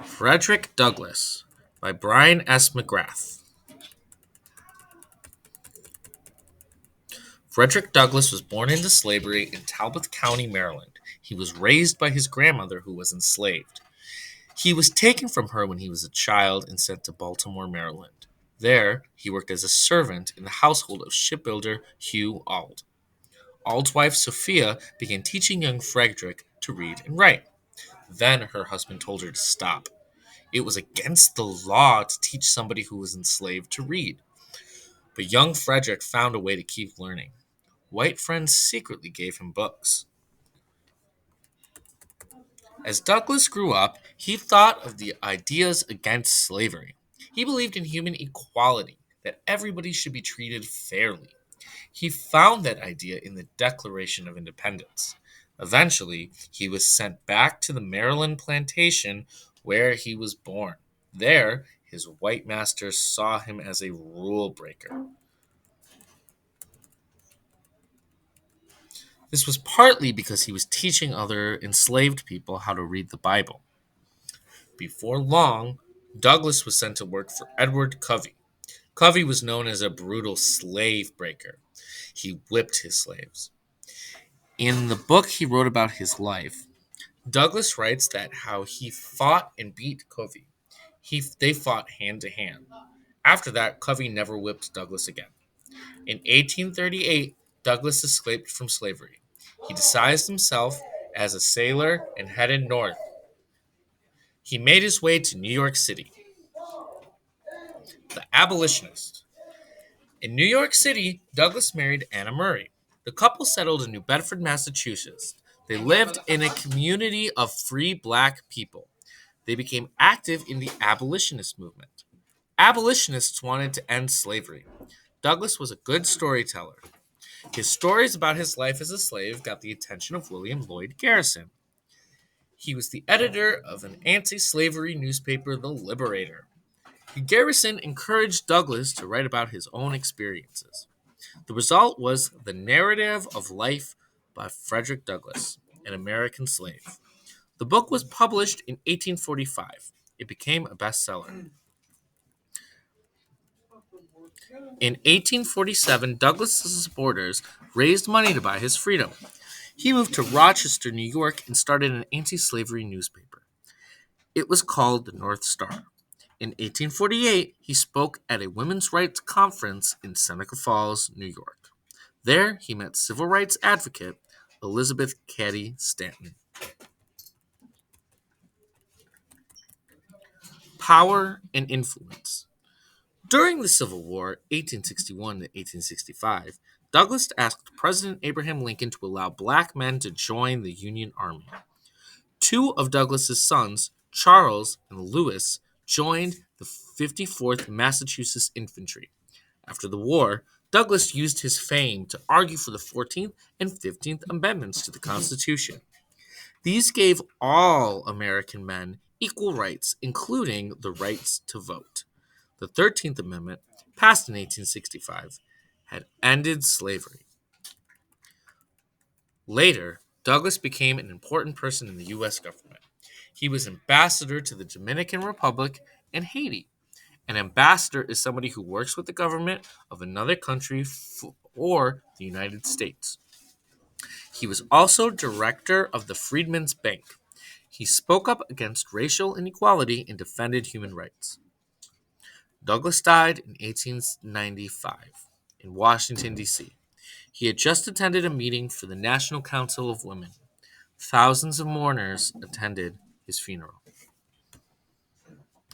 Frederick Douglass by Brian S. McGrath. Frederick Douglass was born into slavery in Talbot County, Maryland. He was raised by his grandmother, who was enslaved. He was taken from her when he was a child and sent to Baltimore, Maryland. There, he worked as a servant in the household of shipbuilder Hugh Auld. Auld's wife, Sophia, began teaching young Frederick to read and write. Then her husband told her to stop. It was against the law to teach somebody who was enslaved to read. But young Frederick found a way to keep learning. White friends secretly gave him books. As Douglass grew up, he thought of the ideas against slavery. He believed in human equality, that everybody should be treated fairly. He found that idea in the Declaration of Independence. Eventually, he was sent back to the Maryland plantation where he was born. There, his white masters saw him as a rule breaker. This was partly because he was teaching other enslaved people how to read the Bible. Before long, Douglass was sent to work for Edward Covey. Covey was known as a brutal slave breaker. He whipped his slaves. In the book he wrote about his life, Douglass writes that how he fought and beat Covey. They fought hand to hand. After that, Covey never whipped Douglass again. In 1838, Douglass escaped from slavery. He disguised himself as a sailor and headed north. He made his way to New York City. The abolitionist. In New York City, Douglass married Anna Murray. The couple settled in New Bedford, Massachusetts. They lived in a community of free black people. They became active in the abolitionist movement. Abolitionists wanted to end slavery. Douglass was a good storyteller. His stories about his life as a slave got the attention of William Lloyd Garrison. He was the editor of an anti slavery newspaper, The Liberator. Garrison encouraged Douglass to write about his own experiences. The result was The Narrative of Life by Frederick Douglass, an American slave. The book was published in 1845. It became a bestseller. In 1847, Douglass's supporters raised money to buy his freedom. He moved to Rochester, New York, and started an anti-slavery newspaper. It was called the North Star. In 1848, he spoke at a women's rights conference in Seneca Falls, New York. There, he met civil rights advocate Elizabeth Cady Stanton. Power and influence. During the Civil War, 1861 to 1865, Douglass asked President Abraham Lincoln to allow black men to join the Union Army. Two of Douglass's sons, Charles and Lewis, joined the 54th Massachusetts Infantry. After the war, Douglass used his fame to argue for the 14th and 15th Amendments to the Constitution. These gave all American men equal rights, including the rights to vote. The 13th Amendment, passed in 1865, had ended slavery. Later, Douglass became an important person in the U.S. government. He was ambassador to the Dominican Republic and Haiti. An ambassador is somebody who works with the government of another country or the United States. He was also director of the Freedmen's Bank. He spoke up against racial inequality and defended human rights. Douglass died in 1895 in Washington, D.C. He had just attended a meeting for the National Council of Women. Thousands of mourners attended his funeral.